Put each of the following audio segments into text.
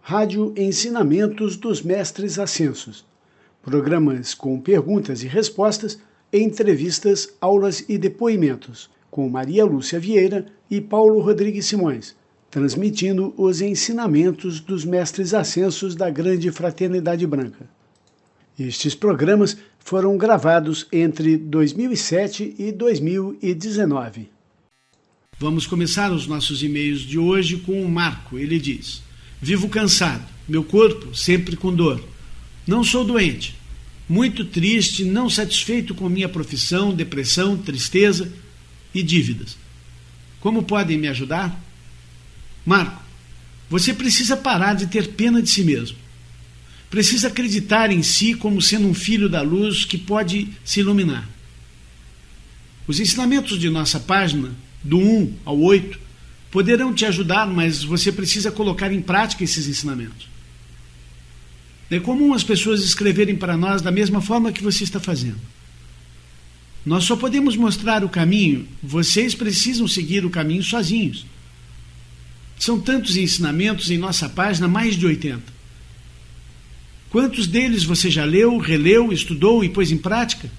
Rádio Ensinamentos dos Mestres Ascensos. Programas com perguntas e respostas, entrevistas, aulas e depoimentos, com Maria Lúcia Vieira e Paulo Rodrigues Simões, transmitindo os ensinamentos dos Mestres Ascensos da Grande Fraternidade Branca. Estes programas foram gravados entre 2007 e 2019. Vamos começar os nossos e-mails de hoje com o Marco. Ele diz: vivo cansado, meu corpo sempre com dor. Não sou doente, muito triste, não satisfeito com minha profissão, depressão, tristeza e dívidas. Como podem me ajudar? Marco, você precisa parar de ter pena de si mesmo. Precisa acreditar em si como sendo um filho da luz que pode se iluminar. Os ensinamentos de nossa página, do 1 ao 8, poderão te ajudar, mas você precisa colocar em prática esses ensinamentos. É comum as pessoas escreverem para nós da mesma forma que você está fazendo. Nós só podemos mostrar o caminho, vocês precisam seguir o caminho sozinhos. São tantos ensinamentos em nossa página, mais de 80. Quantos deles você já leu, releu, estudou e pôs em prática?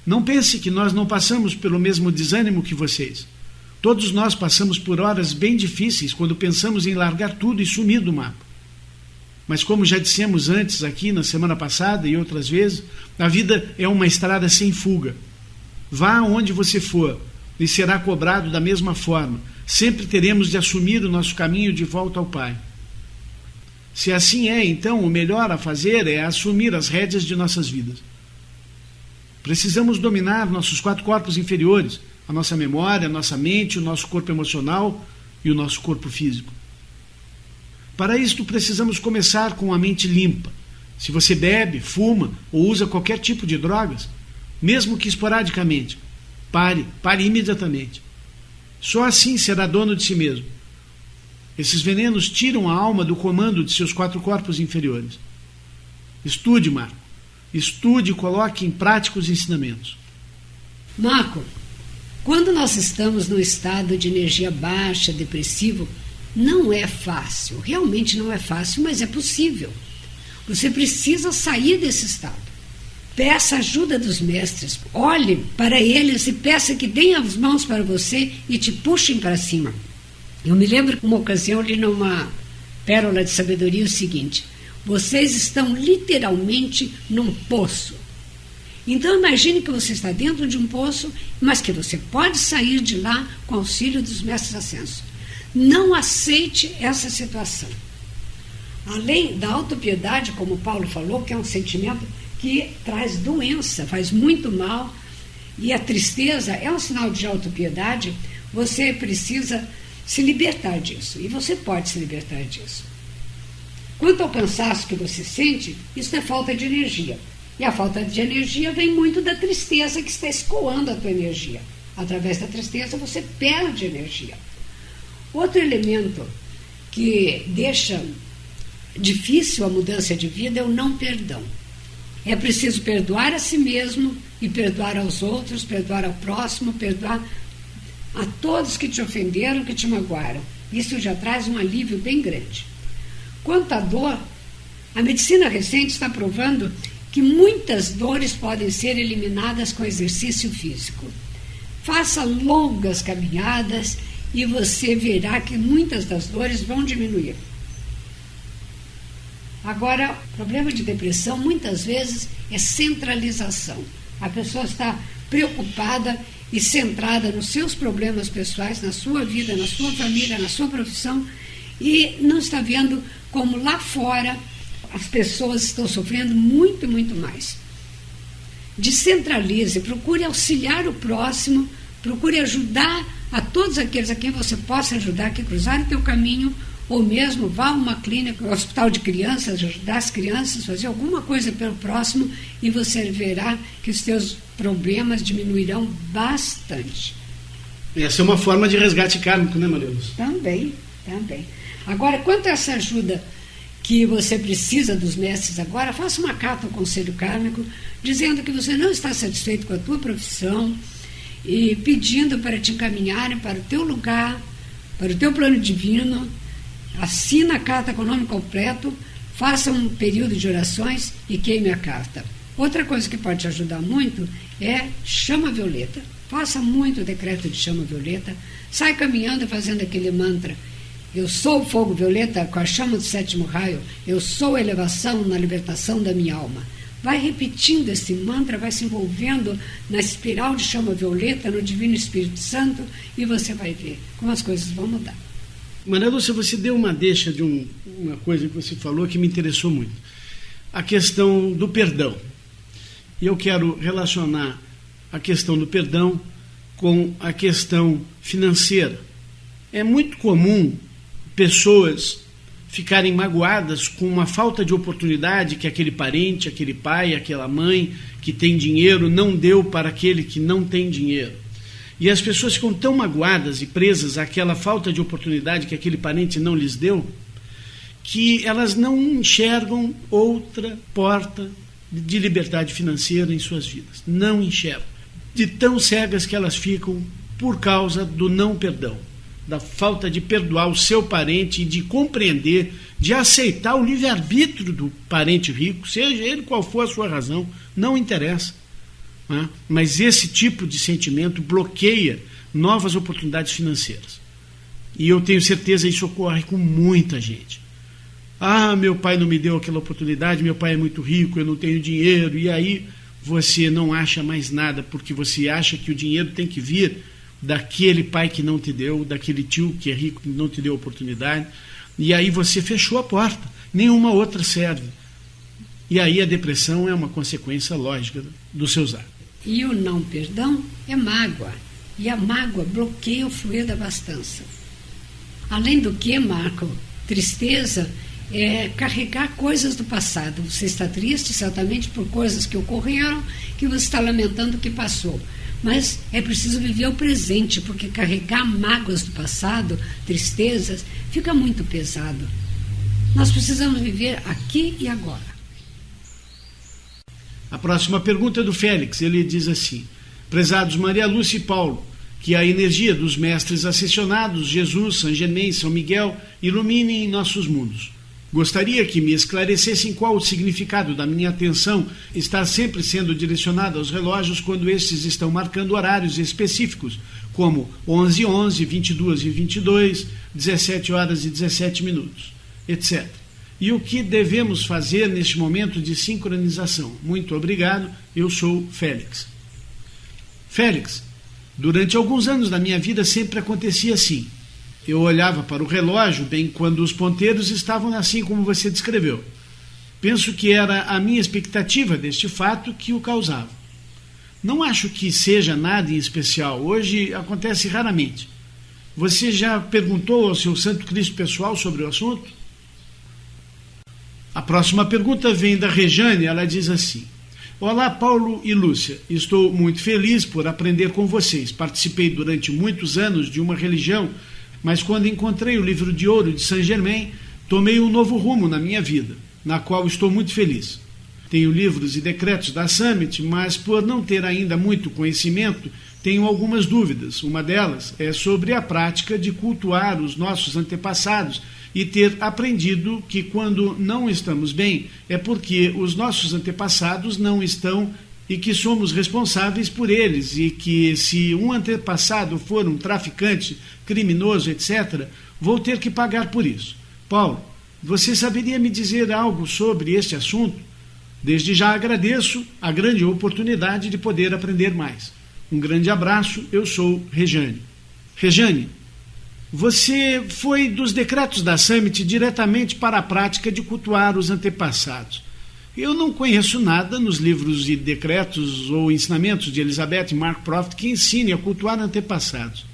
Não pense que nós não passamos pelo mesmo desânimo que vocês. Todos nós passamos por horas bem difíceis quando pensamos em largar tudo e sumir do mapa. Mas como já dissemos antes aqui na semana passada e outras vezes, a vida é uma estrada sem fuga. Vá aonde você for e será cobrado da mesma forma. Sempre teremos de assumir o nosso caminho de volta ao Pai. Se assim é, então o melhor a fazer é assumir as rédeas de nossas vidas. Precisamos dominar nossos 4 corpos inferiores, a nossa memória, a nossa mente, o nosso corpo emocional e o nosso corpo físico. Para isto, precisamos começar com a mente limpa. Se você bebe, fuma ou usa qualquer tipo de drogas, mesmo que esporadicamente, pare imediatamente. Só assim será dono de si mesmo. Esses venenos tiram a alma do comando de seus 4 corpos inferiores. Estude, Marco. Estude e coloque em prática os ensinamentos. Marco, quando nós estamos num estado de energia baixa, depressivo, não é fácil, realmente não é fácil, mas é possível. Você precisa sair desse estado. Peça ajuda dos mestres, olhe para eles e peça que deem as mãos para você e te puxem para cima. Eu me lembro que uma ocasião li numa pérola de sabedoria o seguinte: vocês estão literalmente num poço. Então imagine que você está dentro de um poço, mas que você pode sair de lá com auxílio dos mestres ascensos. Não aceite essa situação. Além da autopiedade, como o Paulo falou, que é um sentimento que traz doença, faz muito mal, e a tristeza é um sinal de autopiedade, você precisa se libertar disso, e você pode se libertar disso. Quanto ao cansaço que você sente, isso é falta de energia. E a falta de energia vem muito da tristeza que está escoando a tua energia. Através da tristeza você perde energia. Outro elemento que deixa difícil a mudança de vida é o não perdão. É preciso perdoar a si mesmo e perdoar aos outros, perdoar ao próximo, perdoar a todos que te ofenderam, que te magoaram. Isso já traz um alívio bem grande. Quanto à dor, a medicina recente está provando que muitas dores podem ser eliminadas com exercício físico. Faça longas caminhadas e você verá que muitas das dores vão diminuir. Agora, o problema de depressão muitas vezes é centralização. A pessoa está preocupada e centrada nos seus problemas pessoais, na sua vida, na sua família, na sua profissão, e não está vendo como lá fora as pessoas estão sofrendo muito, muito mais. Descentralize, procure auxiliar o próximo, procure ajudar a todos aqueles a quem você possa ajudar, que cruzarem o teu caminho, ou mesmo vá a uma clínica, um hospital de crianças, ajudar as crianças, fazer alguma coisa pelo próximo, e você verá que os teus problemas diminuirão bastante. Essa é uma forma de resgate kármico, né, Maria Lúcia? Também. Agora, quanto a essa ajuda que você precisa dos mestres agora, faça uma carta ao Conselho Kármico dizendo que você não está satisfeito com a tua profissão e pedindo para te encaminharem para o teu lugar, para o teu plano divino, assina a carta com o nome completo, faça um período de orações e queime a carta. Outra coisa que pode te ajudar muito é chama violeta. Faça muito o decreto de chama violeta. Sai caminhando e fazendo aquele mantra. Eu sou o fogo violeta com a chama do 7º raio. Eu sou a elevação na libertação da minha alma. Vai repetindo esse mantra, vai se envolvendo na espiral de chama violeta, no Divino Espírito Santo, e você vai ver como as coisas vão mudar. Maria Lúcia, você deu uma deixa de uma coisa que você falou que me interessou muito. A questão do perdão. E eu quero relacionar a questão do perdão com a questão financeira. É muito comum pessoas ficarem magoadas com uma falta de oportunidade que aquele parente, aquele pai, aquela mãe que tem dinheiro não deu para aquele que não tem dinheiro. E as pessoas ficam tão magoadas e presas àquela falta de oportunidade que aquele parente não lhes deu, que elas não enxergam outra porta de liberdade financeira em suas vidas. Não enxergam. De tão cegas que elas ficam por causa do não perdão, da falta de perdoar o seu parente e de compreender, de aceitar o livre-arbítrio do parente rico, seja ele qual for a sua razão, não interessa. Né? Mas esse tipo de sentimento bloqueia novas oportunidades financeiras. E eu tenho certeza que isso ocorre com muita gente. Ah, meu pai não me deu aquela oportunidade, meu pai é muito rico, eu não tenho dinheiro, e aí você não acha mais nada, porque você acha que o dinheiro tem que vir daquele pai que não te deu, daquele tio que é rico que não te deu oportunidade, e aí você fechou a porta, nenhuma outra serve. E aí a depressão é uma consequência lógica dos seus atos. E o não perdão é mágoa, e a mágoa bloqueia o fluir da abastança. Além do que, Marco, tristeza é carregar coisas do passado. Você está triste certamente por coisas que ocorreram, que você está lamentando que passou. Mas é preciso viver o presente, porque carregar mágoas do passado, tristezas, fica muito pesado. Nós precisamos viver aqui e agora. A próxima pergunta é do Félix. Ele diz assim: prezados Maria Lúcia e Paulo, que a energia dos mestres ascensionados, Jesus, São Germain, São Miguel, iluminem nossos mundos. Gostaria que me esclarecessem qual o significado da minha atenção estar sempre sendo direcionada aos relógios quando estes estão marcando horários específicos, como 11h11, 22h22, 17h17, etc. E o que devemos fazer neste momento de sincronização? Muito obrigado, eu sou Félix. Félix, durante alguns anos da minha vida sempre acontecia assim. Eu olhava para o relógio bem quando os ponteiros estavam assim como você descreveu. Penso que era a minha expectativa deste fato que o causava. Não acho que seja nada em especial. Hoje acontece raramente. Você já perguntou ao seu Santo Cristo pessoal sobre o assunto? A próxima pergunta vem da Rejane. Ela diz assim: olá, Paulo e Lúcia. Estou muito feliz por aprender com vocês. Participei durante muitos anos de uma religião, mas quando encontrei o livro de ouro de Saint Germain, tomei um novo rumo na minha vida, na qual estou muito feliz. Tenho livros e decretos da Summit, mas por não ter ainda muito conhecimento, tenho algumas dúvidas. Uma delas é sobre a prática de cultuar os nossos antepassados e ter aprendido que quando não estamos bem é porque os nossos antepassados não estão e que somos responsáveis por eles, e que se um antepassado for um traficante, criminoso, etc., vou ter que pagar por isso. Paulo, você saberia me dizer algo sobre este assunto? Desde já agradeço a grande oportunidade de poder aprender mais. Um grande abraço, eu sou Rejane. Rejane, você foi dos decretos da Summit diretamente para a prática de cultuar os antepassados. Eu não conheço nada nos livros e decretos ou ensinamentos de Elizabeth e Mark Prophet que ensine a cultuar antepassados.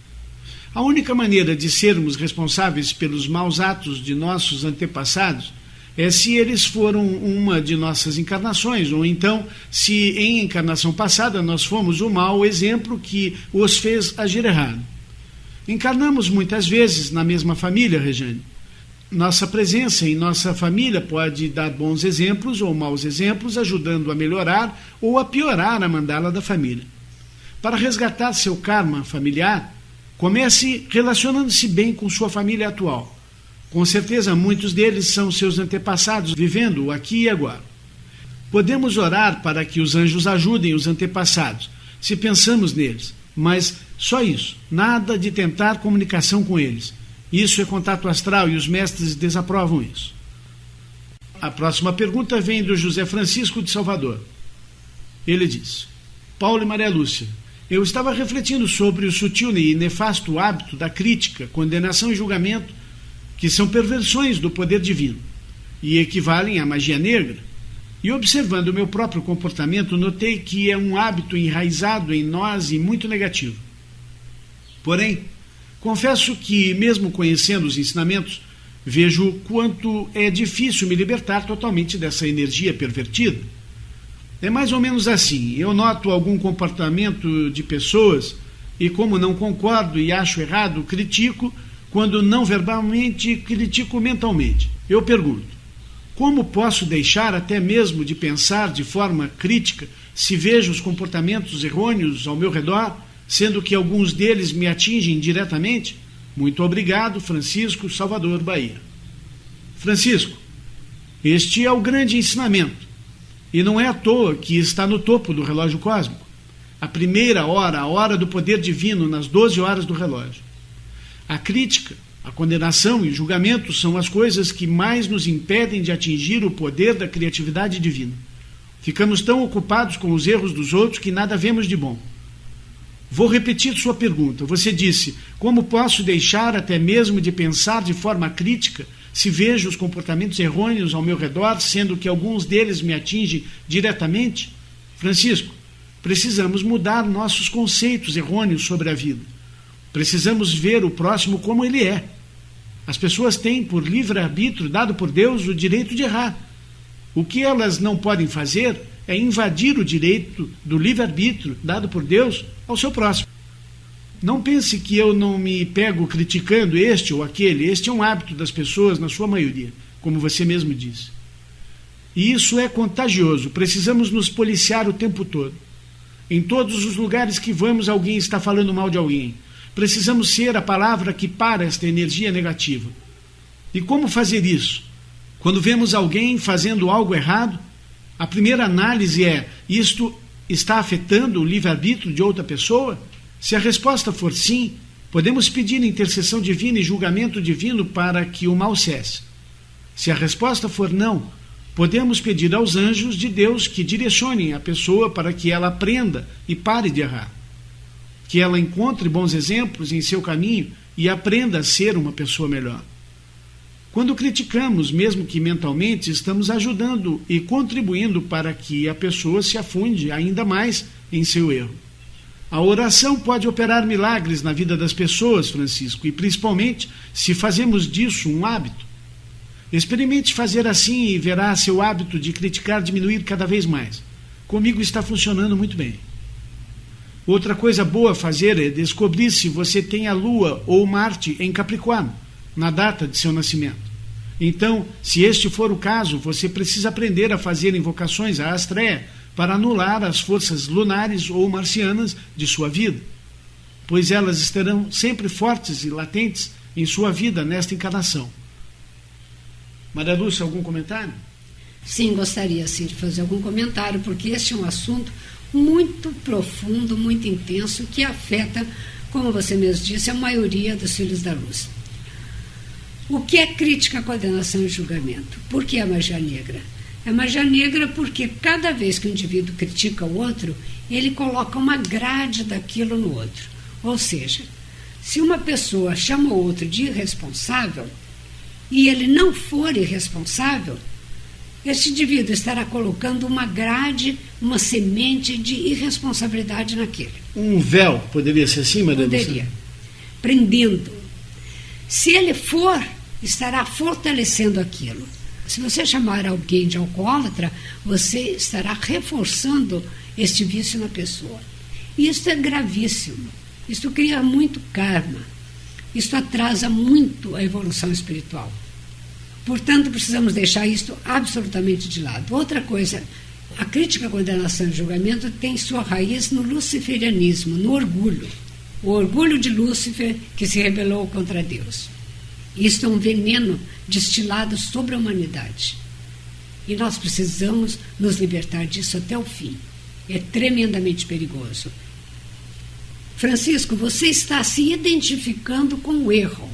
A única maneira de sermos responsáveis pelos maus atos de nossos antepassados é se eles foram uma de nossas encarnações, ou então se em encarnação passada nós fomos o mau exemplo que os fez agir errado. Encarnamos muitas vezes na mesma família, Rejane. Nossa presença em nossa família pode dar bons exemplos ou maus exemplos, ajudando a melhorar ou a piorar a mandala da família. Para resgatar seu karma familiar, comece relacionando-se bem com sua família atual. Com certeza, muitos deles são seus antepassados, vivendo o aqui e agora. Podemos orar para que os anjos ajudem os antepassados, se pensamos neles, mas só isso, nada de tentar comunicação com eles. Isso é contato astral e os mestres desaprovam isso. A próxima pergunta vem do José Francisco de Salvador. Ele diz: Paulo e Maria Lúcia, eu estava refletindo sobre o sutil e nefasto hábito da crítica, condenação e julgamento, que são perversões do poder divino e equivalem à magia negra. E observando o meu próprio comportamento, notei que é um hábito enraizado em nós e muito negativo. Porém, confesso que, mesmo conhecendo os ensinamentos, vejo quanto é difícil me libertar totalmente dessa energia pervertida. É mais ou menos assim: eu noto algum comportamento de pessoas e, como não concordo e acho errado, critico, quando não verbalmente, critico mentalmente. Eu pergunto: como posso deixar até mesmo de pensar de forma crítica se vejo os comportamentos errôneos ao meu redor, sendo que alguns deles me atingem diretamente? Muito obrigado, Francisco, Salvador, Bahia. Francisco, este é o grande ensinamento, e não é à toa que está no topo do relógio cósmico. A primeira hora, a hora do poder divino, nas 12 horas do relógio. A crítica, a condenação e o julgamento são as coisas que mais nos impedem de atingir o poder da criatividade divina. Ficamos tão ocupados com os erros dos outros que nada vemos de bom. Vou repetir sua pergunta. Você disse: como posso deixar até mesmo de pensar de forma crítica se vejo os comportamentos errôneos ao meu redor, sendo que alguns deles me atingem diretamente? Francisco, precisamos mudar nossos conceitos errôneos sobre a vida. Precisamos ver o próximo como ele é. As pessoas têm, por livre-arbítrio dado por Deus, o direito de errar. O que elas não podem fazer é invadir o direito do livre-arbítrio dado por Deus ao seu próximo. Não pense que eu não me pego criticando este ou aquele. Este é um hábito das pessoas, na sua maioria, como você mesmo disse. E isso é contagioso. Precisamos nos policiar o tempo todo. Em todos os lugares que vamos, alguém está falando mal de alguém. Precisamos ser a palavra que para esta energia negativa. E como fazer isso? Quando vemos alguém fazendo algo errado, a primeira análise é: isto está afetando o livre-arbítrio de outra pessoa? Se a resposta for sim, podemos pedir intercessão divina e julgamento divino para que o mal cesse. Se a resposta for não, podemos pedir aos anjos de Deus que direcionem a pessoa para que ela aprenda e pare de errar. Que ela encontre bons exemplos em seu caminho e aprenda a ser uma pessoa melhor. Quando criticamos, mesmo que mentalmente, estamos ajudando e contribuindo para que a pessoa se afunde ainda mais em seu erro. A oração pode operar milagres na vida das pessoas, Francisco, e principalmente se fazemos disso um hábito. Experimente fazer assim e verá seu hábito de criticar diminuir cada vez mais. Comigo está funcionando muito bem. Outra coisa boa a fazer é descobrir se você tem a Lua ou Marte em Capricórnio, na data de seu nascimento. Então, se este for o caso, você precisa aprender a fazer invocações à Astréia para anular as forças lunares ou marcianas de sua vida, pois elas estarão sempre fortes e latentes em sua vida nesta encarnação. Maria Lúcia, algum comentário? Sim, gostaria sim de fazer algum comentário, porque este é um assunto muito profundo, muito intenso, que afeta, como você mesmo disse, a maioria dos filhos da luz. O que é crítica, condenação e julgamento? Por que a magia negra? É magia negra porque cada vez que o indivíduo critica o outro, ele coloca uma grade daquilo no outro. Ou seja, se uma pessoa chama o outro de irresponsável e ele não for irresponsável, este indivíduo estará colocando uma grade, uma semente de irresponsabilidade naquele. Um véu, poderia ser assim, Maria Lúcia? Poderia. Prendendo. Se ele for, estará fortalecendo aquilo. Se você chamar alguém de alcoólatra, você estará reforçando este vício na pessoa. E isso é gravíssimo. Isso cria muito karma. Isso atrasa muito a evolução espiritual. Portanto, precisamos deixar isso absolutamente de lado. Outra coisa, a crítica, condenação e julgamento tem sua raiz no luciferianismo, no orgulho. O orgulho de Lúcifer que se rebelou contra Deus. Isso é um veneno destilado sobre a humanidade. E nós precisamos nos libertar disso até o fim. É tremendamente perigoso. Francisco, você está se identificando com o erro.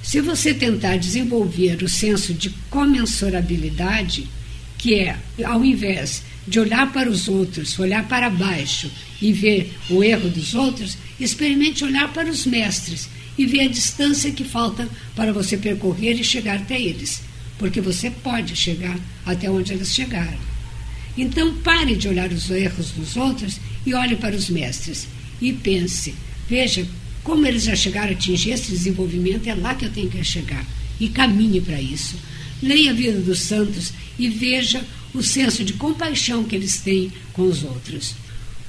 Se você tentar desenvolver o senso de comensurabilidade, que é, ao invés de olhar para os outros, olhar para baixo e ver o erro dos outros, experimente olhar para os mestres e ver a distância que falta para você percorrer e chegar até eles, porque você pode chegar até onde eles chegaram. Então pare de olhar os erros dos outros e olhe para os mestres e pense, veja como eles já chegaram a atingir esse desenvolvimento, é lá que eu tenho que chegar, e caminhe para isso. Leia a vida dos santos e veja o senso de compaixão que eles têm com os outros.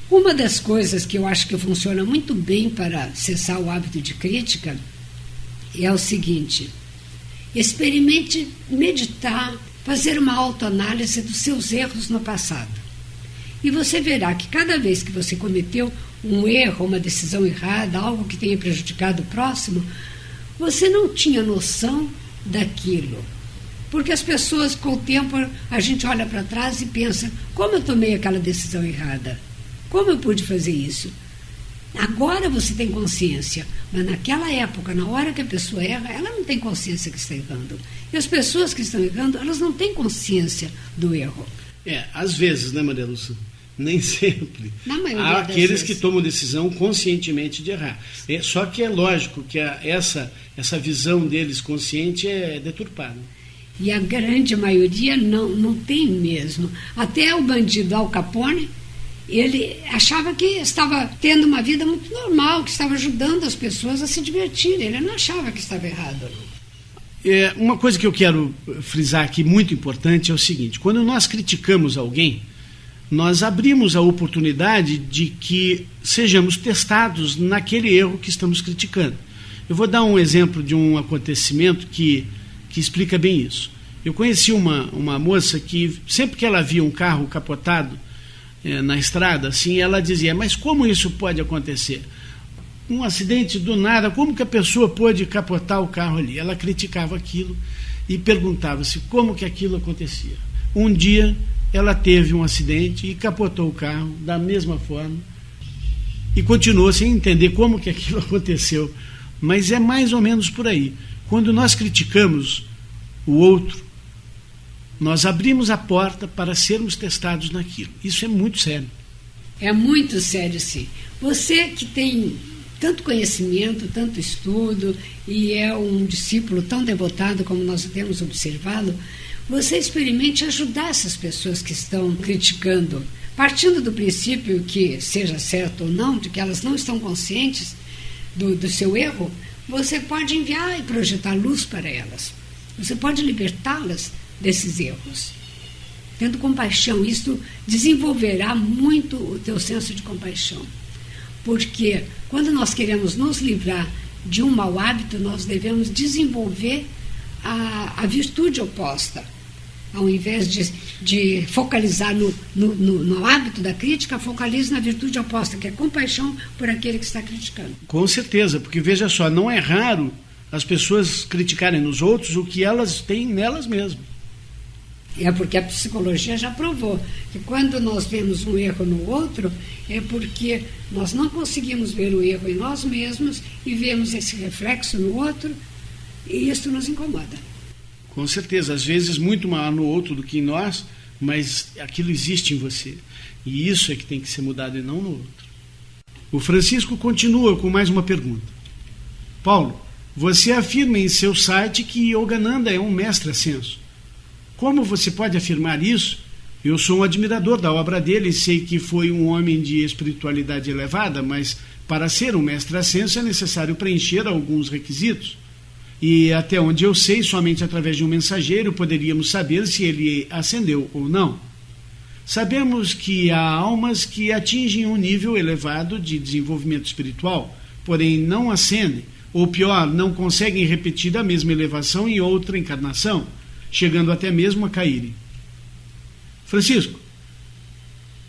Uma das coisas que eu acho que funciona muito bem para cessar o hábito de crítica é o seguinte: experimente meditar, fazer uma autoanálise dos seus erros no passado. E você verá que cada vez que você cometeu um erro, uma decisão errada, algo que tenha prejudicado o próximo, você não tinha noção daquilo. Porque as pessoas, com o tempo, a gente olha para trás e pensa, como eu tomei aquela decisão errada? Como eu pude fazer isso? Agora você tem consciência, mas naquela época, na hora que a pessoa erra, ela não tem consciência que está errando. E as pessoas que estão errando, elas não têm consciência do erro. Às vezes, né, Maria Lúcia? Nem sempre. Há aqueles que tomam decisão conscientemente de errar. Só que é lógico que essa visão deles consciente é deturpada. E a grande maioria não tem mesmo. Até o bandido Al Capone, ele achava que estava tendo uma vida muito normal, que estava ajudando as pessoas a se divertirem. Ele não achava que estava errado. Uma coisa que eu quero frisar aqui, muito importante, é o seguinte: quando nós criticamos alguém, nós abrimos a oportunidade de que sejamos testados naquele erro que estamos criticando. Eu vou dar um exemplo de um acontecimento que explica bem isso. Eu conheci uma moça que, sempre que ela via um carro capotado na estrada, assim, ela dizia, mas como isso pode acontecer? Um acidente do nada, como que a pessoa pôde capotar o carro ali? Ela criticava aquilo e perguntava-se como que aquilo acontecia. Um dia ela teve um acidente e capotou o carro da mesma forma e continuou sem entender como que aquilo aconteceu. Mas é mais ou menos por aí. Quando nós criticamos o outro, nós abrimos a porta para sermos testados naquilo. Isso é muito sério. É muito sério, sim. Você que tem tanto conhecimento, tanto estudo e é um discípulo tão devotado como nós temos observado, você experimente ajudar essas pessoas que estão criticando, partindo do princípio que, seja certo ou não, de que elas não estão conscientes do seu erro, você pode enviar e projetar luz para elas. Você pode libertá-las desses erros. Tendo compaixão, isto desenvolverá muito o teu senso de compaixão. Porque quando nós queremos nos livrar de um mau hábito, nós devemos desenvolver a virtude oposta. Ao invés de focalizar no hábito da crítica, focalize na virtude oposta, que é compaixão por aquele que está criticando. Com certeza, porque veja só, não é raro as pessoas criticarem nos outros o que elas têm nelas mesmas. É porque a psicologia já provou que quando nós vemos um erro no outro, é porque nós não conseguimos ver o erro em nós mesmos e vemos esse reflexo no outro e isso nos incomoda. Com certeza, às vezes muito maior no outro do que em nós, mas aquilo existe em você. E isso é que tem que ser mudado e não no outro. O Francisco continua com mais uma pergunta. Paulo, você afirma em seu site que Yogananda é um mestre ascenso. Como você pode afirmar isso? Eu sou um admirador da obra dele e sei que foi um homem de espiritualidade elevada, mas para ser um mestre ascenso é necessário preencher alguns requisitos. E até onde eu sei, somente através de um mensageiro poderíamos saber se ele ascendeu ou não. Sabemos que há almas que atingem um nível elevado de desenvolvimento espiritual, porém não ascendem, ou pior, não conseguem repetir a mesma elevação em outra encarnação, chegando até mesmo a caírem. Francisco,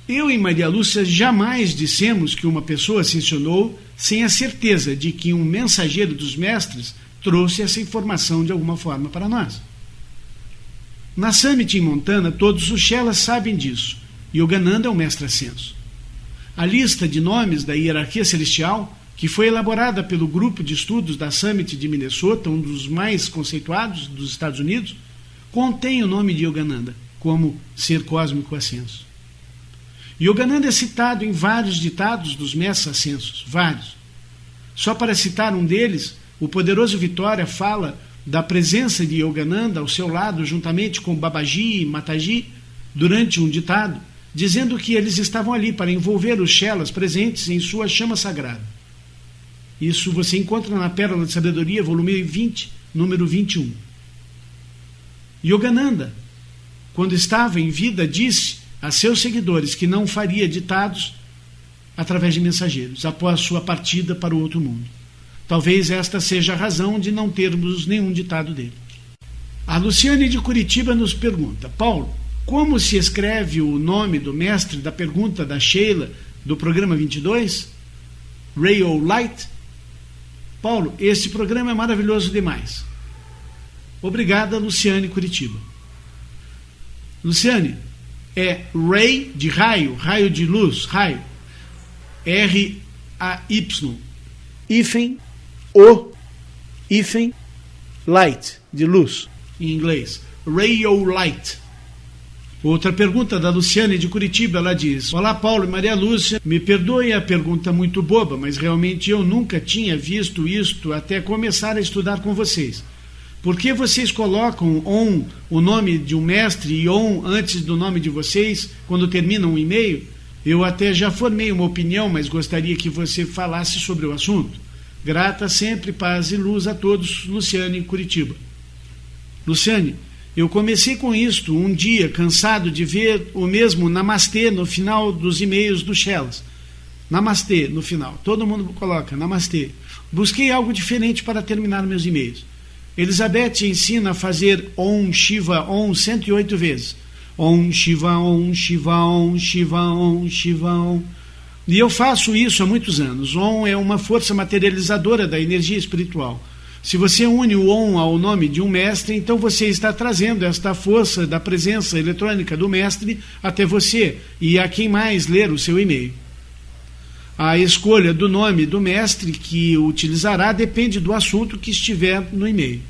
eu e Maria Lúcia jamais dissemos que uma pessoa ascensionou sem a certeza de que um mensageiro dos mestres trouxe essa informação de alguma forma para nós. Na Summit em Montana, todos os Chelas sabem disso. Yogananda é o mestre ascenso. A lista de nomes da hierarquia celestial, que foi elaborada pelo grupo de estudos da Summit de Minnesota, um dos mais conceituados dos Estados Unidos, contém o nome de Yogananda como ser cósmico ascenso. Yogananda é citado em vários ditados dos mestres ascensos, vários. Só para citar um deles, o poderoso Vitória fala da presença de Yogananda ao seu lado, juntamente com Babaji e Mataji, durante um ditado, dizendo que eles estavam ali para envolver os Chelas presentes em sua chama sagrada. Isso você encontra na Pérola de Sabedoria, volume 20, número 21. Yogananda, quando estava em vida, disse a seus seguidores que não faria ditados através de mensageiros, após sua partida para o outro mundo. Talvez esta seja a razão de não termos nenhum ditado dele. A Luciane de Curitiba nos pergunta: Paulo, como se escreve o nome do mestre da pergunta da Sheila do programa 22? Ray of Light? Paulo, esse programa é maravilhoso demais. Obrigada, Luciane Curitiba. Luciane, é Ray de raio, raio de luz, raio. R-A-Y. Hífen, O, hífen, light, de luz, em inglês. Ray of Light. Outra pergunta da Luciane de Curitiba, ela diz: Olá, Paulo e Maria Lúcia, me perdoe a pergunta muito boba, mas realmente eu nunca tinha visto isto até começar a estudar com vocês. Por que vocês colocam on, o nome de um mestre, e on antes do nome de vocês, quando terminam um e-mail? Eu até já formei uma opinião, mas gostaria que você falasse sobre o assunto. Grata sempre, paz e luz a todos, Luciane Curitiba. Luciane, eu comecei com isto um dia, cansado de ver o mesmo namastê no final dos e-mails do Chelas. Namastê no final, todo mundo coloca namastê. Busquei algo diferente para terminar meus e-mails. Elizabeth ensina a fazer Om Shiva Om 108 vezes. Om Shiva Om Shiva Om Shiva Om Shiva Om. E eu faço isso há muitos anos. Om é uma força materializadora da energia espiritual. Se você une o Om ao nome de um mestre, então você está trazendo esta força da presença eletrônica do mestre até você e a quem mais ler o seu e-mail. A escolha do nome do mestre que utilizará depende do assunto que estiver no e-mail.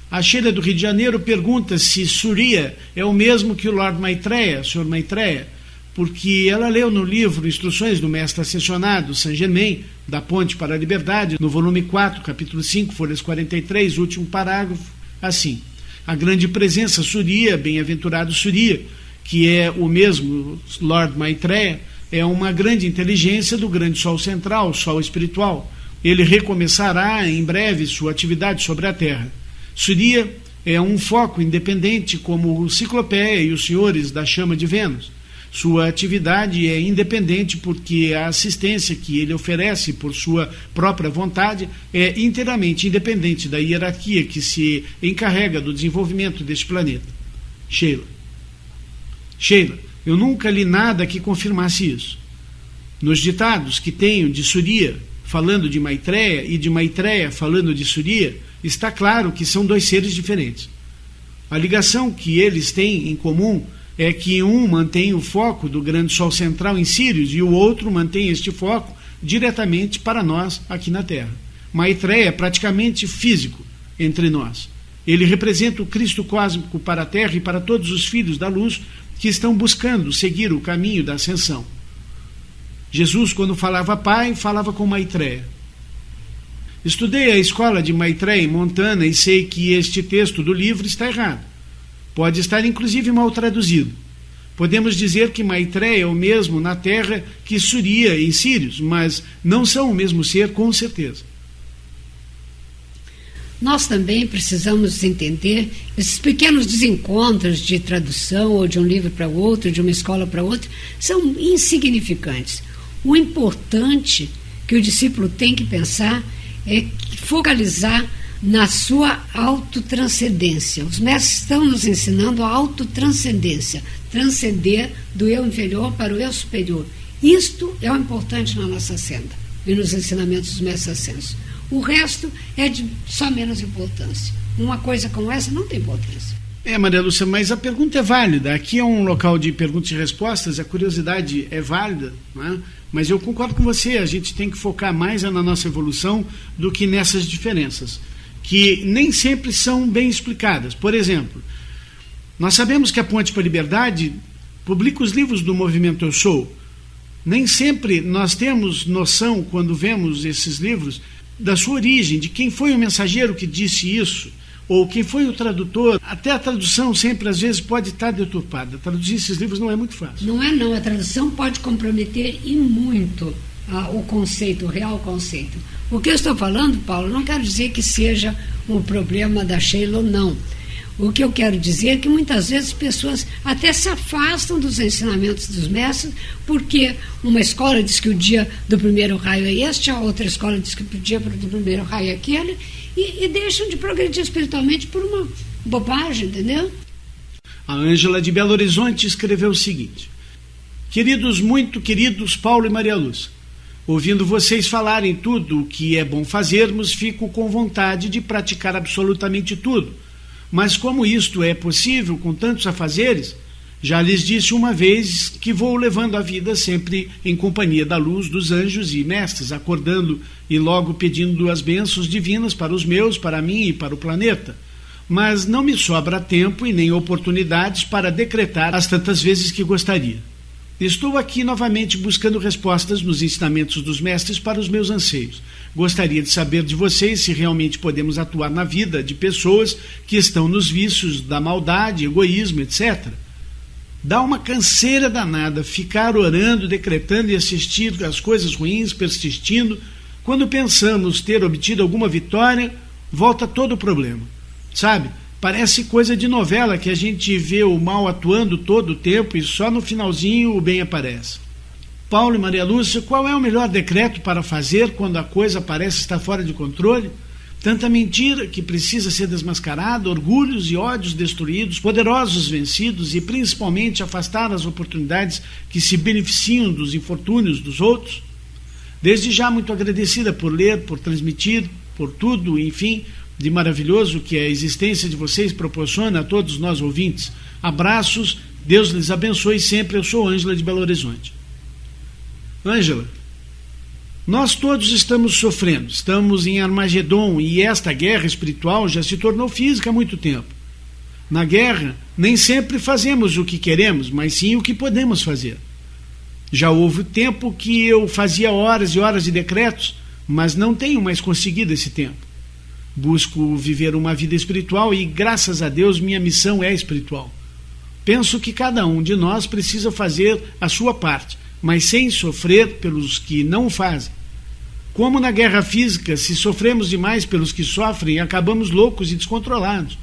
A Sheila do Rio de Janeiro pergunta se Surya é o mesmo que o Lord Maitreya, Sr. Maitreya, porque ela leu no livro Instruções do Mestre Ascensionado, Saint Germain, da Ponte para a Liberdade, no volume 4, capítulo 5, folhas 43, último parágrafo, assim: a grande presença Surya, bem-aventurado Surya, que é o mesmo Lord Maitreya, é uma grande inteligência do grande Sol central, Sol espiritual. Ele recomeçará em breve sua atividade sobre a Terra. Surya é um foco independente como o Ciclopeia e os senhores da chama de Vênus. Sua atividade é independente porque a assistência que ele oferece por sua própria vontade é inteiramente independente da hierarquia que se encarrega do desenvolvimento deste planeta. Sheila, eu nunca li nada que confirmasse isso. Nos ditados que tenho de Surya, falando de Maitreya, e de Maitreya falando de Surya, está claro que são dois seres diferentes. A ligação que eles têm em comum é que um mantém o foco do grande Sol central em Sírios e o outro mantém este foco diretamente para nós aqui na Terra. Maitreya é praticamente físico entre nós. Ele representa o Cristo cósmico para a Terra e para todos os filhos da luz que estão buscando seguir o caminho da ascensão. Jesus, quando falava Pai, falava com Maitreya. Estudei a escola de Maitreya em Montana e sei que este texto do livro está errado. Pode estar inclusive mal traduzido. Podemos dizer que Maitreya é o mesmo na Terra que Surya em Sírios, mas não são o mesmo ser, com certeza. Nós também precisamos entender esses pequenos desencontros de tradução, ou de um livro para outro, de uma escola para outra, são insignificantes. O importante que o discípulo tem que pensar é focalizar na sua autotranscendência. Os mestres estão nos ensinando a autotranscendência, transcender do eu inferior para o eu superior. Isto é o importante na nossa senda e nos ensinamentos dos mestres ascensos. O resto é de só menos importância. Uma coisa como essa não tem importância. Maria Lúcia, mas a pergunta é válida. Aqui é um local de perguntas e respostas, a curiosidade é válida, né? Mas eu concordo com você, a gente tem que focar mais na nossa evolução do que nessas diferenças, que nem sempre são bem explicadas. Por exemplo, nós sabemos que a Ponte para a Liberdade publica os livros do movimento Eu Sou. Nem sempre nós temos noção, quando vemos esses livros, da sua origem, de quem foi o mensageiro que disse isso, ou quem foi o tradutor. Até a tradução sempre, às vezes, pode estar deturpada. Traduzir esses livros não é muito fácil. Não. A tradução pode comprometer e muito o conceito, o real conceito. O que eu estou falando, Paulo, não quero dizer que seja um problema da Sheila ou não. O que eu quero dizer é que muitas vezes pessoas até se afastam dos ensinamentos dos mestres, porque uma escola diz que o dia do primeiro raio é este, a outra escola diz que o dia do primeiro raio é aquele, e deixam de progredir espiritualmente por uma bobagem, entendeu? A Ângela de Belo Horizonte escreveu o seguinte: queridos, muito queridos Paulo e Maria Lúcia, ouvindo vocês falarem tudo o que é bom fazermos, fico com vontade de praticar absolutamente tudo. Mas como isto é possível com tantos afazeres, já lhes disse uma vez que vou levando a vida sempre em companhia da luz dos anjos e mestres, acordando e logo pedindo as bênçãos divinas para os meus, para mim e para o planeta. Mas não me sobra tempo e nem oportunidades para decretar as tantas vezes que gostaria. Estou aqui novamente buscando respostas nos ensinamentos dos mestres para os meus anseios. Gostaria de saber de vocês se realmente podemos atuar na vida de pessoas que estão nos vícios da maldade, egoísmo, etc. Dá uma canseira danada ficar orando, decretando e assistir às coisas ruins, persistindo. Quando pensamos ter obtido alguma vitória, volta todo o problema. Sabe? Parece coisa de novela que a gente vê o mal atuando todo o tempo e só no finalzinho o bem aparece. Paulo e Maria Lúcia, qual é o melhor decreto para fazer quando a coisa parece estar fora de controle? Tanta mentira que precisa ser desmascarada, orgulhos e ódios destruídos, poderosos vencidos e principalmente afastar as oportunidades que se beneficiam dos infortúnios dos outros? Desde já muito agradecida por ler, por transmitir, por tudo, enfim, de maravilhoso que a existência de vocês proporciona a todos nós ouvintes. Abraços, Deus lhes abençoe sempre. Eu sou Ângela de Belo Horizonte. Ângela, nós todos estamos sofrendo, estamos em Armagedon e esta guerra espiritual já se tornou física há muito tempo. Na guerra, nem sempre fazemos o que queremos, mas sim o que podemos fazer. Já houve tempo que eu fazia horas e horas de decretos, mas não tenho mais conseguido esse tempo. Busco viver uma vida espiritual e, graças a Deus, minha missão é espiritual. Penso que cada um de nós precisa fazer a sua parte, mas sem sofrer pelos que não o fazem. Como na guerra física, se sofremos demais pelos que sofrem, acabamos loucos e descontrolados.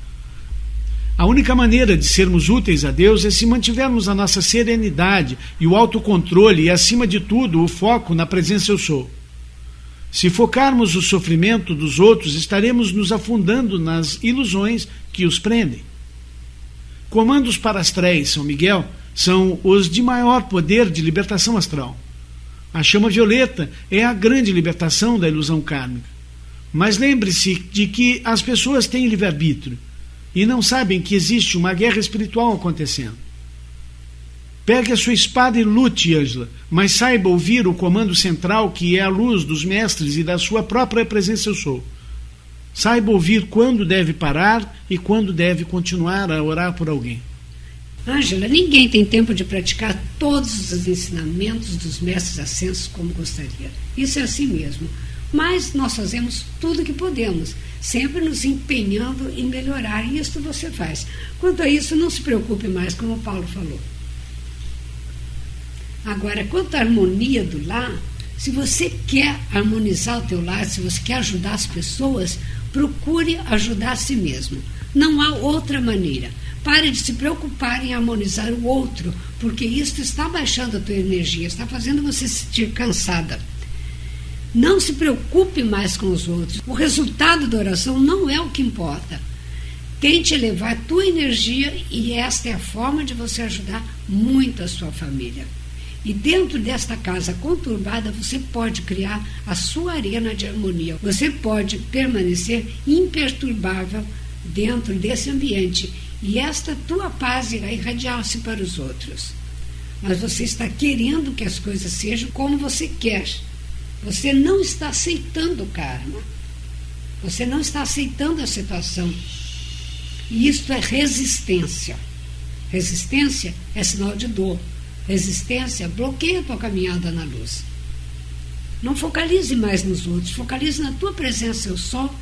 A única maneira de sermos úteis a Deus é se mantivermos a nossa serenidade e o autocontrole e, acima de tudo, o foco na presença Eu Sou. Se focarmos o sofrimento dos outros, estaremos nos afundando nas ilusões que os prendem. Comandos parastréis São Miguel são os de maior poder de libertação astral. A chama violeta é a grande libertação da ilusão kármica. Mas lembre-se de que as pessoas têm livre-arbítrio e não sabem que existe uma guerra espiritual acontecendo. Pegue a sua espada e lute, Ângela, mas saiba ouvir o comando central que é a luz dos mestres e da sua própria presença Eu Sou. Saiba ouvir quando deve parar e quando deve continuar a orar por alguém. Ângela, ninguém tem tempo de praticar todos os ensinamentos dos mestres ascensos como gostaria. Isso é assim mesmo. Mas nós fazemos tudo o que podemos, sempre nos empenhando em melhorar, e isso você faz. Quanto a isso, não se preocupe mais, como o Paulo falou. Agora, quanto à harmonia do lar, se você quer harmonizar o teu lar, se você quer ajudar as pessoas, procure ajudar a si mesmo. Não há outra maneira. Pare de se preocupar em harmonizar o outro, porque isso está baixando a tua energia, está fazendo você se sentir cansada. Não se preocupe mais com os outros. O resultado da oração não é o que importa. Tente elevar a tua energia e esta é a forma de você ajudar muito a sua família. E dentro desta casa conturbada, você pode criar a sua arena de harmonia. Você pode permanecer imperturbável dentro desse ambiente. E esta tua paz irá irradiar-se para os outros. Mas você está querendo que as coisas sejam como você quer. Você não está aceitando o karma. Você não está aceitando a situação. E isto é resistência. Resistência é sinal de dor. Resistência bloqueia a tua caminhada na luz. Não focalize mais nos outros, focalize na tua presença, eu sou.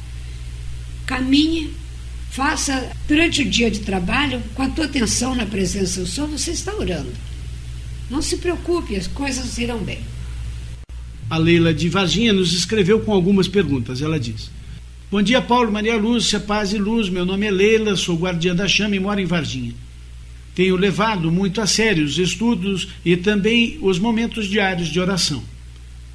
Caminhe, faça durante o dia de trabalho, com a tua atenção na presença, eu sou, você está orando. Não se preocupe, as coisas irão bem. A Leila de Varginha nos escreveu com algumas perguntas. Ela diz: bom dia, Paulo, Maria Lúcia, paz e luz. Meu nome é Leila, sou guardiã da chama e moro em Varginha. Tenho levado muito a sério os estudos e também os momentos diários de oração.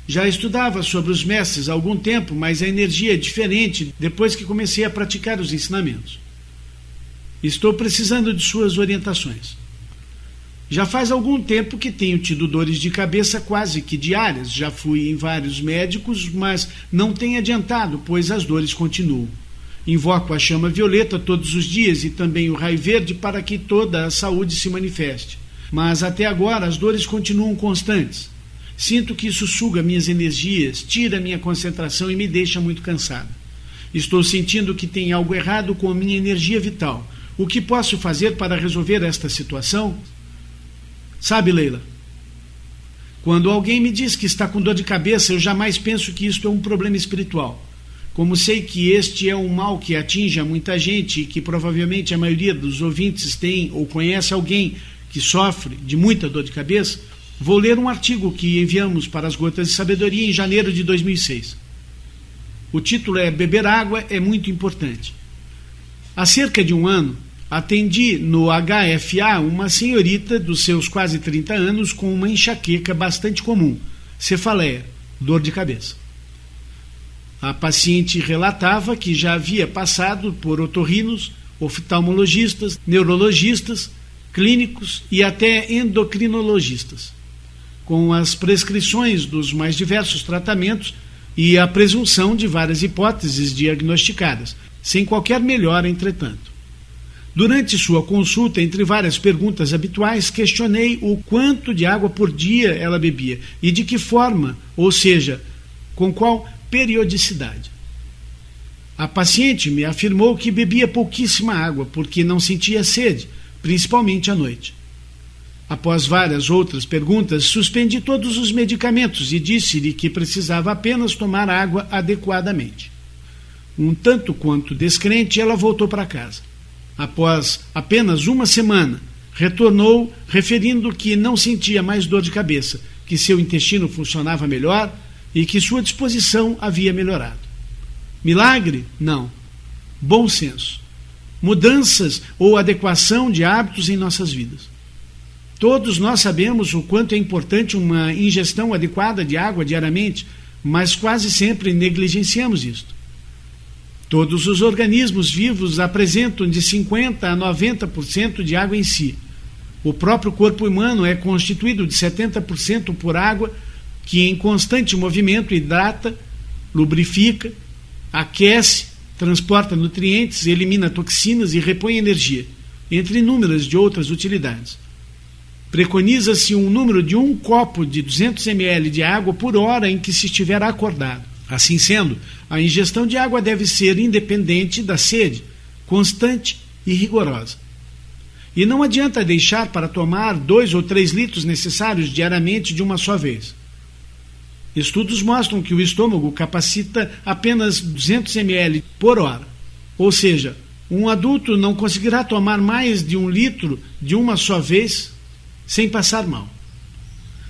Já estudava sobre os mestres há algum tempo, mas a energia é diferente depois que comecei a praticar os ensinamentos. Estou precisando de suas orientações. Já faz algum tempo que tenho tido dores de cabeça quase que diárias. Já fui em vários médicos, mas não tem adiantado, pois as dores continuam. Invoco a chama violeta todos os dias e também o raio verde para que toda a saúde se manifeste. Mas até agora as dores continuam constantes. Sinto que isso suga minhas energias, tira minha concentração e me deixa muito cansado. Estou sentindo que tem algo errado com a minha energia vital. O que posso fazer para resolver esta situação? Sabe, Leila, quando alguém me diz que está com dor de cabeça, eu jamais penso que isto é um problema espiritual. Como sei que este é um mal que atinge a muita gente e que provavelmente a maioria dos ouvintes tem ou conhece alguém que sofre de muita dor de cabeça, vou ler um artigo que enviamos para as Gotas de Sabedoria em janeiro de 2006. O título é Beber água é muito importante. Há cerca de um ano, atendi no HFA uma senhorita dos seus quase 30 anos com uma enxaqueca bastante comum, cefaleia, dor de cabeça. A paciente relatava que já havia passado por otorrinos, oftalmologistas, neurologistas, clínicos e até endocrinologistas, com as prescrições dos mais diversos tratamentos e a presunção de várias hipóteses diagnosticadas, sem qualquer melhora, entretanto. Durante sua consulta, entre várias perguntas habituais, questionei o quanto de água por dia ela bebia e de que forma, ou seja, com qual periodicidade. A paciente me afirmou que bebia pouquíssima água porque não sentia sede, principalmente à noite. Após várias outras perguntas, suspendi todos os medicamentos e disse-lhe que precisava apenas tomar água adequadamente. Um tanto quanto descrente, ela voltou para casa. Após apenas uma semana, retornou referindo que não sentia mais dor de cabeça, que seu intestino funcionava melhor e que sua disposição havia melhorado. Milagre? Não. Bom senso. Mudanças ou adequação de hábitos em nossas vidas. Todos nós sabemos o quanto é importante uma ingestão adequada de água diariamente, mas quase sempre negligenciamos isto. Todos os organismos vivos apresentam de 50% a 90% de água em si. O próprio corpo humano é constituído de 70% por água, que em constante movimento hidrata, lubrifica, aquece, transporta nutrientes, elimina toxinas e repõe energia, entre inúmeras de outras utilidades. Preconiza-se um número de 1 copo de 200 ml de água por hora em que se estiver acordado. Assim sendo, a ingestão de água deve ser independente da sede, constante e rigorosa. E não adianta deixar para tomar 2 ou 3 litros necessários diariamente de uma só vez. Estudos mostram que o estômago capacita apenas 200 ml por hora. Ou seja, um adulto não conseguirá tomar mais de 1 litro de uma só vez sem passar mal.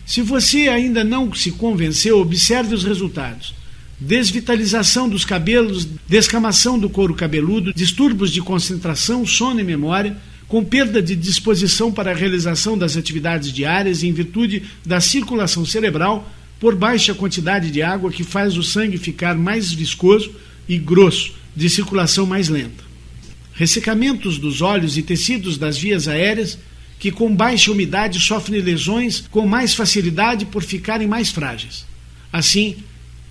Se você ainda não se convenceu, observe os resultados. Desvitalização dos cabelos, descamação do couro cabeludo, distúrbios de concentração, sono e memória, com perda de disposição para a realização das atividades diárias em virtude da circulação cerebral por baixa quantidade de água que faz o sangue ficar mais viscoso e grosso, de circulação mais lenta. Ressecamentos dos olhos e tecidos das vias aéreas que com baixa umidade sofrem lesões com mais facilidade por ficarem mais frágeis. Assim,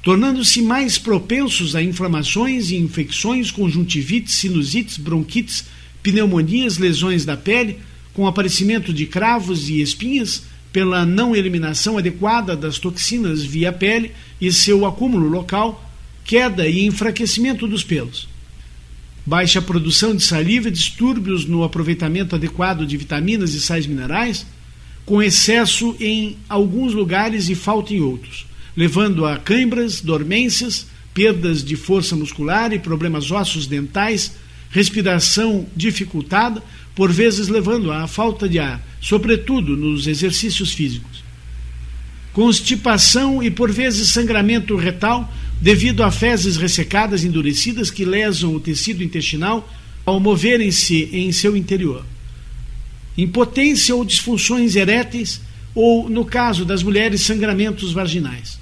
tornando-se mais propensos a inflamações e infecções, conjuntivites, sinusites, bronquites, pneumonias, lesões da pele, com aparecimento de cravos e espinhas, pela não eliminação adequada das toxinas via pele e seu acúmulo local, queda e enfraquecimento dos pelos. Baixa produção de saliva e distúrbios no aproveitamento adequado de vitaminas e sais minerais, com excesso em alguns lugares e falta em outros, levando a cãibras, dormências, perdas de força muscular e problemas ósseos dentais, respiração dificultada, por vezes levando à falta de ar, sobretudo nos exercícios físicos. Constipação e por vezes sangramento retal devido a fezes ressecadas endurecidas que lesam o tecido intestinal ao moverem-se em seu interior. Impotência ou disfunções eréteis ou, no caso das mulheres, sangramentos vaginais.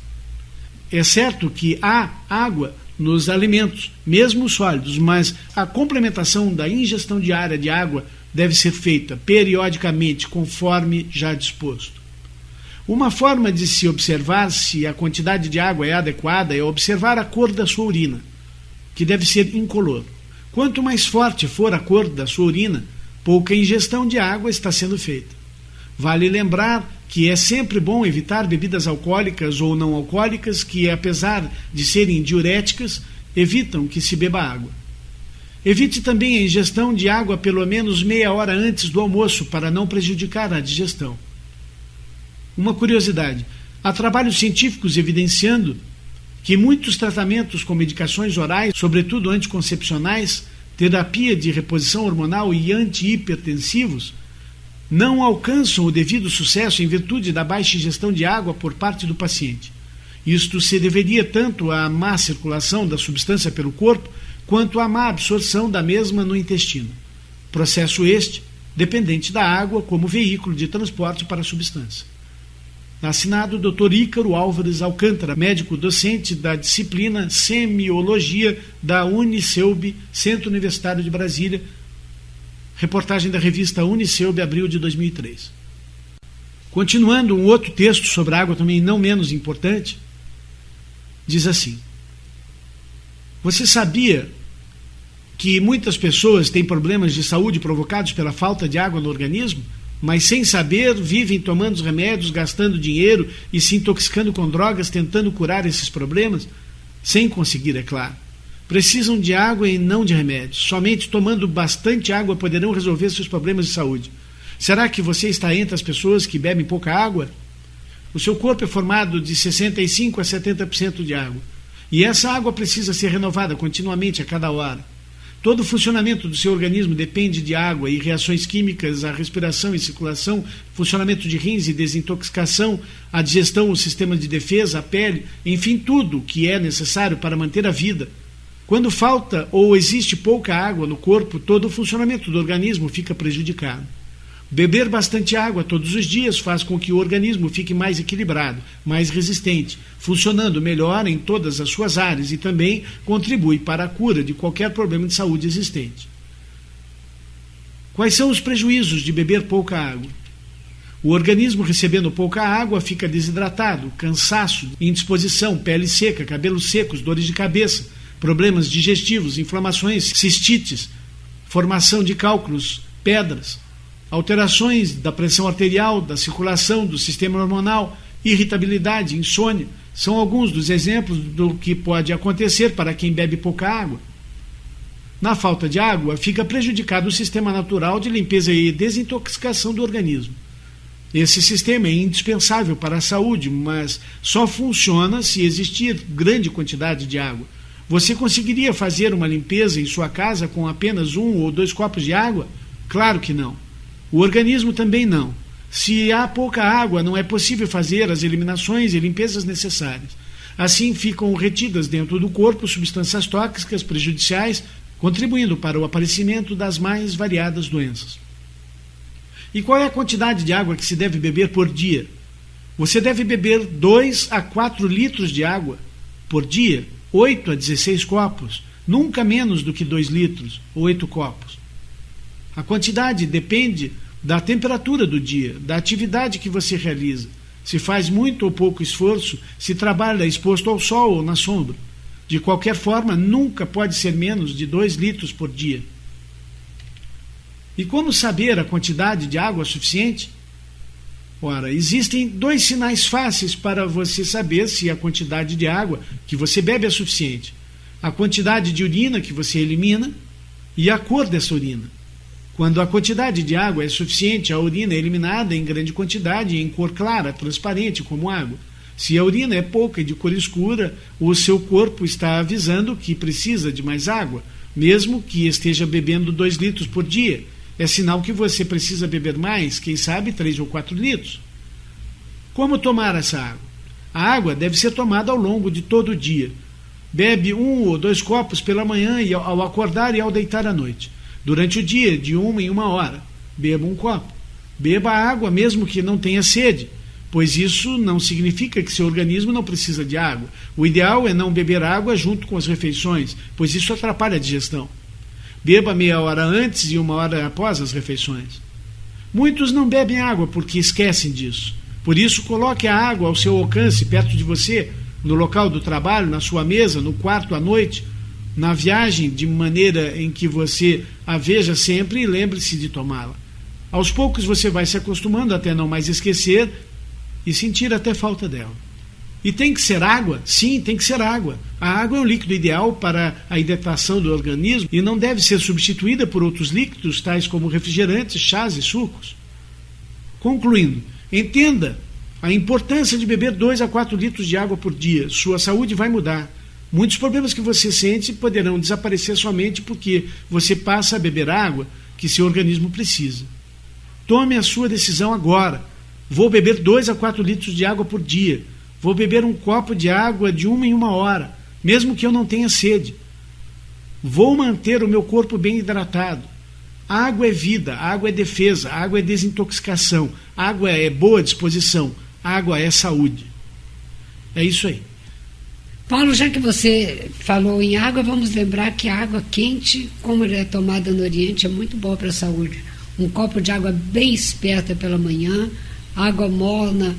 É certo que há água nos alimentos, mesmo sólidos, mas a complementação da ingestão diária de água deve ser feita periodicamente, conforme já disposto. Uma forma de se observar se a quantidade de água é adequada é observar a cor da sua urina, que deve ser incolor. Quanto mais forte for a cor da sua urina, pouca ingestão de água está sendo feita. Vale lembrar que é sempre bom evitar bebidas alcoólicas ou não alcoólicas que, apesar de serem diuréticas, evitam que se beba água. Evite também a ingestão de água pelo menos meia hora antes do almoço para não prejudicar a digestão. Uma curiosidade, há trabalhos científicos evidenciando que muitos tratamentos com medicações orais, sobretudo anticoncepcionais, terapia de reposição hormonal e antihipertensivos, não alcançam o devido sucesso em virtude da baixa ingestão de água por parte do paciente. Isto se deveria tanto à má circulação da substância pelo corpo, quanto à má absorção da mesma no intestino. Processo este dependente da água como veículo de transporte para a substância. Assinado Dr. Ícaro Álvares Alcântara, médico docente da disciplina Semiologia da Uniceub, Centro Universitário de Brasília. Reportagem da revista Uniceub, abril de 2003. Continuando, um outro texto sobre água, também não menos importante, diz assim: você sabia que muitas pessoas têm problemas de saúde provocados pela falta de água no organismo, mas sem saber vivem tomando os remédios, gastando dinheiro e se intoxicando com drogas, tentando curar esses problemas? Sem conseguir, é claro. Precisam de água e não de remédios. Somente tomando bastante água poderão resolver seus problemas de saúde. Será que você está entre as pessoas que bebem pouca água? O seu corpo é formado de 65% a 70% de água. E essa água precisa ser renovada continuamente a cada hora. Todo o funcionamento do seu organismo depende de água e reações químicas, a respiração e circulação, funcionamento de rins e desintoxicação, a digestão, o sistema de defesa, a pele, enfim, tudo o que é necessário para manter a vida. Quando falta ou existe pouca água no corpo, todo o funcionamento do organismo fica prejudicado. Beber bastante água todos os dias faz com que o organismo fique mais equilibrado, mais resistente, funcionando melhor em todas as suas áreas e também contribui para a cura de qualquer problema de saúde existente. Quais são os prejuízos de beber pouca água? O organismo recebendo pouca água fica desidratado, cansaço, indisposição, pele seca, cabelos secos, dores de cabeça, problemas digestivos, inflamações, cistites, formação de cálculos, pedras, alterações da pressão arterial, da circulação, do sistema hormonal, irritabilidade, insônia, são alguns dos exemplos do que pode acontecer para quem bebe pouca água. Na falta de água, fica prejudicado o sistema natural de limpeza e desintoxicação do organismo. Esse sistema é indispensável para a saúde, mas só funciona se existir grande quantidade de água. Você conseguiria fazer uma limpeza em sua casa com apenas 1 ou 2 copos de água? Claro que não. O organismo também não. Se há pouca água, não é possível fazer as eliminações e limpezas necessárias. Assim, ficam retidas dentro do corpo substâncias tóxicas prejudiciais, contribuindo para o aparecimento das mais variadas doenças. E qual é a quantidade de água que se deve beber por dia? Você deve beber 2 a 4 litros de água por dia, 8 a 16 copos, nunca menos do que 2 litros, 8 copos. A quantidade depende da temperatura do dia, da atividade que você realiza, se faz muito ou pouco esforço, se trabalha exposto ao sol ou na sombra. De qualquer forma, nunca pode ser menos de 2 litros por dia. E como saber a quantidade de água suficiente? Ora, existem 2 sinais fáceis para você saber se a quantidade de água que você bebe é suficiente. A quantidade de urina que você elimina e a cor dessa urina. Quando a quantidade de água é suficiente, a urina é eliminada em grande quantidade e em cor clara, transparente, como água. Se a urina é pouca e de cor escura, o seu corpo está avisando que precisa de mais água, mesmo que esteja bebendo 2 litros por dia. É sinal que você precisa beber mais, quem sabe 3 ou 4 litros. Como tomar essa água? A água deve ser tomada ao longo de todo o dia. Bebe 1 ou 2 copos pela manhã e ao acordar e ao deitar à noite. Durante o dia, de 1 em 1 hora, beba 1 copo. Beba água mesmo que não tenha sede, pois isso não significa que seu organismo não precisa de água. O ideal é não beber água junto com as refeições, pois isso atrapalha a digestão. Beba meia hora antes e 1 hora após as refeições. Muitos não bebem água porque esquecem disso. Por isso, coloque a água ao seu alcance, perto de você, no local do trabalho, na sua mesa, no quarto à noite, na viagem, de maneira em que você a veja sempre e lembre-se de tomá-la. Aos poucos você vai se acostumando até não mais esquecer e sentir até falta dela. E tem que ser água? Sim, tem que ser água. A água é um líquido ideal para a hidratação do organismo e não deve ser substituída por outros líquidos, tais como refrigerantes, chás e sucos. Concluindo, entenda a importância de beber 2 a 4 litros de água por dia. Sua saúde vai mudar. Muitos problemas que você sente poderão desaparecer somente porque você passa a beber água que seu organismo precisa. Tome a sua decisão agora. Vou beber 2 a 4 litros de água por dia. Vou beber 1 copo de água de 1 em 1 hora, mesmo que eu não tenha sede. Vou manter o meu corpo bem hidratado. A água é vida, a água é defesa, a água é desintoxicação, a água é boa disposição, a água é saúde. É isso aí. Paulo, já que você falou em água, vamos lembrar que a água quente, como ela é tomada no Oriente, é muito boa para a saúde. 1 copo de água bem esperta pela manhã, água morna,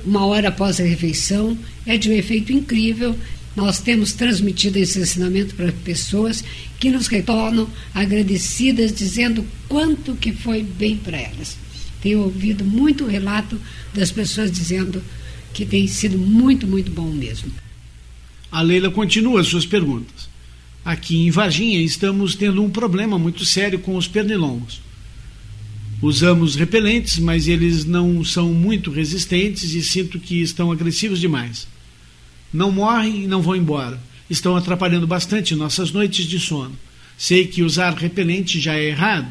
1 hora após a refeição, é de um efeito incrível. Nós temos transmitido esse ensinamento para pessoas que nos retornam agradecidas, dizendo quanto que foi bem para elas. Tenho ouvido muito relato das pessoas dizendo que tem sido muito, muito bom mesmo. A Leila continua as suas perguntas. Aqui em Varginha estamos tendo um problema muito sério com os pernilongos. Usamos repelentes, mas eles não são muito resistentes e sinto que estão agressivos demais. Não morrem e não vão embora. Estão atrapalhando bastante nossas noites de sono. Sei que usar repelente já é errado.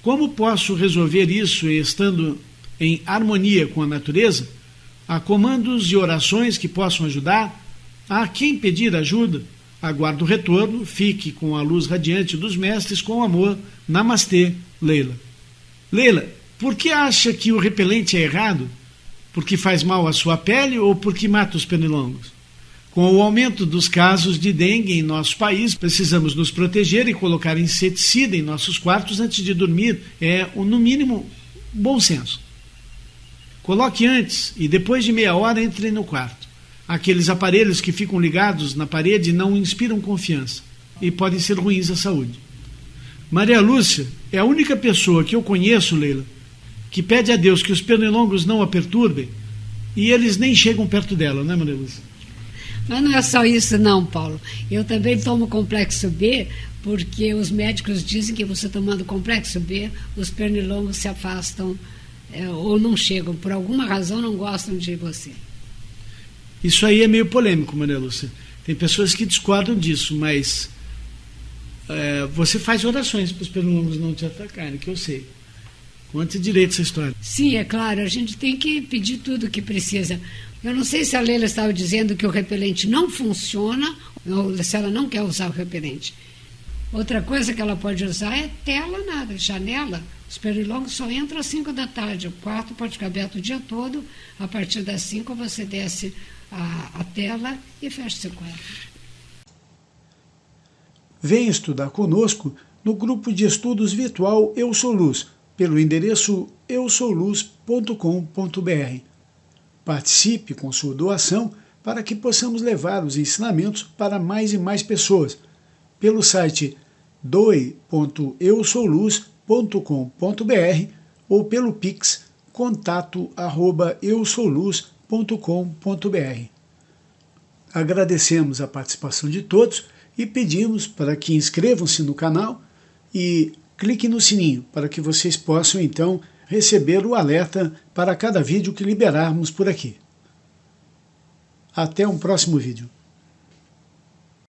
Como posso resolver isso estando em harmonia com a natureza? Há comandos e orações que possam ajudar? Há quem pedir ajuda? Aguardo o retorno. Fique com a luz radiante dos mestres com amor. Namastê, Leila. Leila, por que acha que o repelente é errado? Porque faz mal à sua pele ou porque mata os pernilongos? Com o aumento dos casos de dengue em nosso país, precisamos nos proteger e colocar inseticida em nossos quartos antes de dormir. É, no mínimo, bom senso. Coloque antes e depois de meia hora entre no quarto. Aqueles aparelhos que ficam ligados na parede não inspiram confiança e podem ser ruins à saúde. Maria Lúcia é a única pessoa que eu conheço, Leila, que pede a Deus que os pernilongos não a perturbem e eles nem chegam perto dela, não é, Maria Lúcia? Mas não é só isso não, Paulo. Eu também tomo complexo B porque os médicos dizem que você tomando complexo B, os pernilongos se afastam ou não chegam. Por alguma razão não gostam de você. Isso aí é meio polêmico, Maria Lúcia. Tem pessoas que discordam disso, mas você faz orações para os pernilongos não te atacarem, que eu sei. Conte direito essa história. Sim, é claro, a gente tem que pedir tudo o que precisa. Eu não sei se a Leila estava dizendo que o repelente não funciona, ou se ela não quer usar o repelente. Outra coisa que ela pode usar é tela, nada, janela. Os pernilongos só entram às 5 da tarde. O quarto pode ficar aberto o dia todo. A partir das 5 você desce a tela e fecha seu quarto. Vem estudar conosco no grupo de estudos virtual Eu Sou Luz, pelo endereço eusouluz.com.br. Participe com sua doação para que possamos levar os ensinamentos para mais e mais pessoas, pelo site doe.eusouluz.com.br ou pelo Pix contato@eusouluz.com.br. Agradecemos a participação de todos e pedimos para que inscrevam-se no canal e clique no sininho para que vocês possam então receber o alerta para cada vídeo que liberarmos por aqui. Até um próximo vídeo.